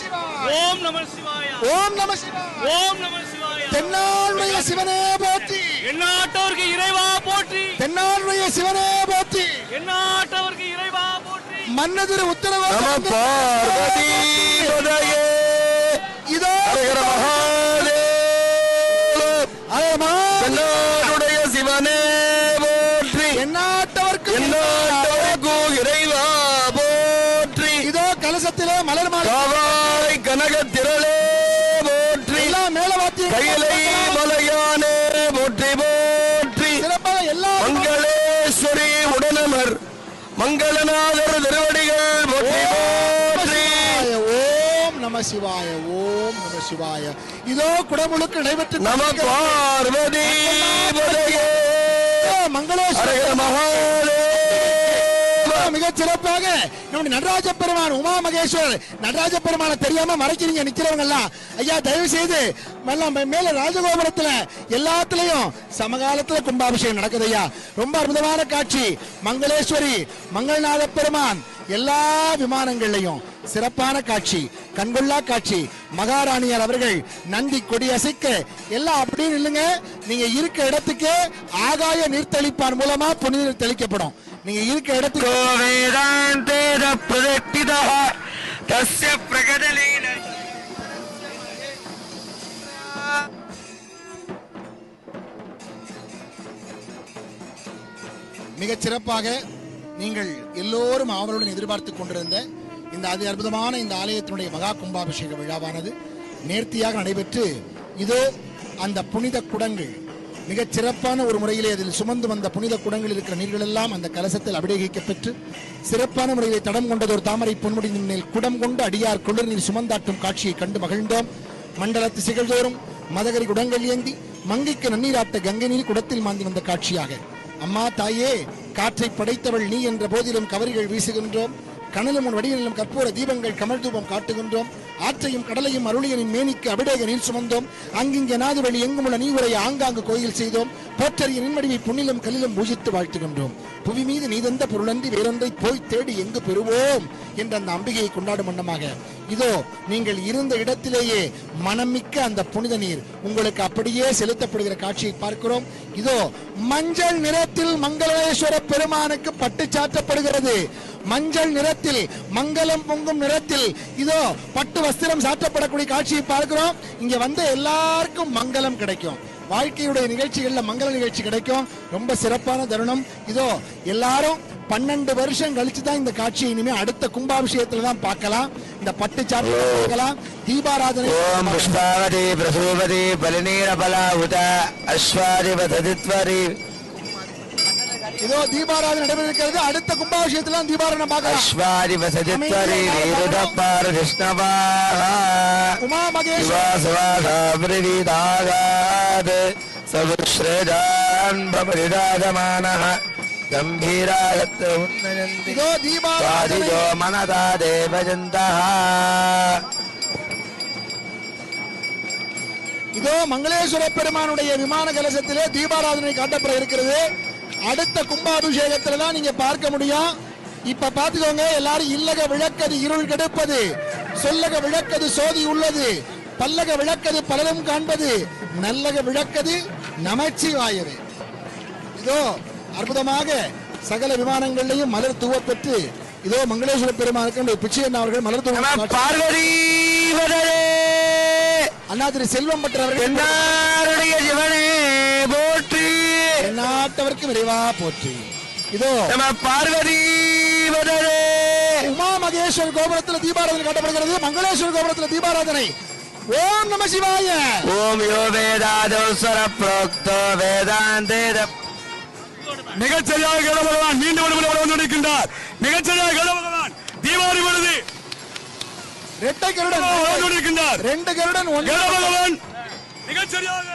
சிவாய. ஓம் நம சிவாய. ஓம் நம சிவாய. ஓம் நம சிவாய. தென்னாளுடைய சிவனே போற்றி. எந்நாட்டவர்க்கு இறைவா போற்றி. தென்னாளுடைய சிவனே போற்றி. எந்நாட்டவர்க்கு இறைவா போற்றி. மன்னதிரு உத்தரவு இதோ தென்னாடுடைய சிவனே போற்றி. எந்நாட்டவர்க்கு இறைவா போற்றி. இதோ கலசத்திலே மலர் மாலை கனக திரளே போற்றி. எல்லாம் மேலவாத்தி கையிலை மலையானே போற்றி போற்றி. சிறப்பாக எல்லா மங்களேஸ்வரி உடனமர் மங்களநாதர் திருவடிகள் போற்றி போற்றி. ஓம் நம சிவாய. ஓம் நம சிவாய. இதோ குடமுழுக்கு நடைபெற்று நம பார்வதி மங்களேஸ்வர மகாதேவ. மிகச் சிறப்பாக நம்முடைய நடராஜ பெருமான் உமா மகேஸ்வர் நடராஜ பெருமான தெரியாம மறைக்கிறீங்க நிக்கிறவங்க எல்லாம். ஐயா தயவு செய்து மேல ராஜகோபுரத்துல எல்லாத்துலயும் சமகாலத்துல கும்பாபிஷேகம் நடக்குது ஐயா. ரொம்ப அற்புதமான காட்சி. மங்களேஸ்வரி மங்களநாத பெருமான் எல்லா விமானங்கள்லையும் சிறப்பான காட்சி, கண்கொள்ளா காட்சி. மகாராணியார் அவர்கள் நந்தி கொடி அசைக்க எல்லாம் அப்படின்னு இல்லைங்க. நீங்க இருக்க இடத்துக்கு ஆகாய நீர்த்தளிப்பான் மூலமா புனித நீர் தெளிக்கப்படும். நீங்க இருக்க இடத்துக்கு மிகச் சிறப்பாக நீங்கள் எல்லோரும் ஆவலுடன் எதிர்பார்த்துக் கொண்டிருந்த இந்த அதி அற்புதமான இந்த ஆலயத்தினுடைய மகா கும்பாபிஷேக விழாவானது நேர்த்தியாக நடைபெற்று இதோ அந்த புனித குடங்கள் மிகச் சிறப்பான ஒரு முறையிலே அதில் சுமந்து வந்த புனித குடங்கள் இருக்கிற நீர்கள் எல்லாம் அந்த கலசத்தில் அபிஷேகிக்கப்பெற்று சிறப்பான முறையிலே தடம் கொண்டது ஒரு தாமரை பொன்முடியின் மேல் குடம் கொண்டு அடியார் குளிர் நீர் சுமந்தாட்டும் காட்சியை கண்டு மகிழ்ந்தோம். மண்டலத்து சிகழ்தோறும் மதகரி குடங்கள் ஏந்தி மங்கைக்கு நன்னீராட்ட கங்கை நீர் குடத்தில் மாந்தி வந்த காட்சியாக அம்மா தாயே காற்றை படைத்தவள் நீ என்ற போதிலும் கவரிகள் வீசுகின்றோம். கனலும் உன் வடிவிலும் கற்பூர தீபங்கள் கமல் தூபம் காட்டுகின்றோம். ஆற்றையும் கடலையும் அருளியனின் மேனிக்கு அபிடேக நீர் சுமந்தோம். அங்கிங்க நாதுவழி எங்குமுள்ள நீ உரைய ஆங்காங்கு கோயில் செய்தோம். போற்றறிய நின்மடிவை புண்ணிலும் கல்லிலும் பூஜித்து வாழ்த்துகின்றோம். புவி மீது நீதந்த பொருளன்றி வேறொன்றை போய் தேடி எங்கு பெறுவோம் என்ற அந்த அம்பிகையை கொண்டாடும் வண்ணமாக இதோ நீங்கள் இருந்த இடத்திலேயே மனமிக்க அந்த புனித நீர் உங்களுக்கு அப்படியே செலுத்தப்படுகிற காட்சியை பார்க்கிறோம். இதோ மஞ்சள் நிறத்தில் மங்களேஸ்வர பெருமானுக்கு பட்டு சாற்றப்படுகிறது. மஞ்சள் நிறத்தில் மங்களம் பொங்கும் நிறத்தில் இதோ பட்டு வஸ்திரம் சாற்றப்படக்கூடிய காட்சியை பார்க்கிறோம். இங்க வந்த எல்லாருக்கும் மங்களம் கிடைக்கும். வாழ்க்கையுடைய நிகழ்ச்சிகள்ல மங்கள நிகழ்ச்சி கிடைக்கும். ரொம்ப சிறப்பான தருணம். இதோ எல்லாரும் 12 வருஷம் கழிச்சு தான் இந்த காட்சியை இனிமே அடுத்த கும்பாபிஷேகத்துல தான் பார்க்கலாம். இந்த பட்டு சாற்று பார்க்கலாம். தீபாராதனை ஓம் புஷ்பாவதி பிரசூபதி பலிநீர பலாவுத அஸ்வாதி வததித்வரி. இதோ தீபாராதனை நடைபெறுகிறது. அடுத்த கும்பாபிஷேகத்துல தீபாராதனை பார்க்கலாம். அஸ்வாதி வததித்வரி நீருதப்பார கிருஷ்ணவா உமா மகேஸ்வர வாசவாசாபிரவிதாகாத் சவுஸ்ரேதான் பிரபரிதாகமானஹ கம்பீராயத் உன்னயந்தி இதோ தீபாராதனை வாதிஜோ மனதா தேவஜந்தஹ. இதோ மங்களேஸ்வர பெருமானுடைய விமான கலசத்திலே தீபாராதனை காட்டப்பட இருக்கிறது. அடுத்த கும்பாபிஷேகத்துல தான் நீங்க பார்க்க முடியும். இப்ப பாத்துக்கோங்க எல்லாரும். இல்லக விளக்கது இருள் கெடுப்பது, சொல்லக விளக்கது சோதி உள்ளது, பல்லக விளக்கது பலரும் காண்பது, நல்லக விளக்கது நமச்சிவாயவே. இதோ அற்புதமாக சகல விமானங்களிலையும் மலர் தூவ பெற்று இதோ மங்களேஸ்வர பெருமானுக்கு பிச்சையன் அவர்கள் மலர் தூவ பார்வதி அண்ணா திரு செல்வம் பெற்றவர்கள் என்னாருடைய சிவனே போற்றி. எந்நாட்டவர்க்கு விரைவா போற்றி. இதோ நம பார்வதி உமா மகேஸ்வர் கோபுரத்தில் தீபாராதனை காட்டப்படுகிறது. மங்களேஸ்வர கோபுரத்தில் தீபாராதனை. ஓம் நம சிவாய. ஓம் யோ வேதாதோஸ்வர ப்ரோக்தோ வேதாந்தே. மிகச்சரியாக கருட பகவான் மீண்டும் ஒரு முறை வந்து கொண்டிருக்கின்றார். மிகச்சரியாக கருட பகவான் தீபாவளி பொழுது ரெட்டை கருடன் கொண்டிருக்கின்றார். 2 கருடன் கருட பகவான் மிகச்சரியாக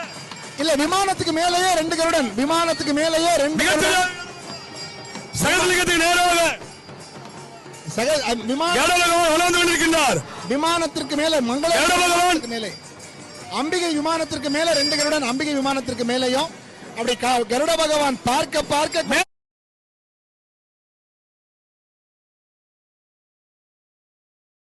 இல்ல விமானத்துக்கு மேலேயே 2 கருடன். விமானத்துக்கு மேலேயே 2 கருடன். சகலிங்கத்துக்கு நேராக விமானத்திற்கு மேலே மங்களேஸ்வரத்துக்கு மேலே அம்பிகை விமானத்திற்கு மேலே 2 கருடன். அம்பிகை விமானத்திற்கு மேலேயும் அப்படி கருட பகவான் பார்க்க பார்க்க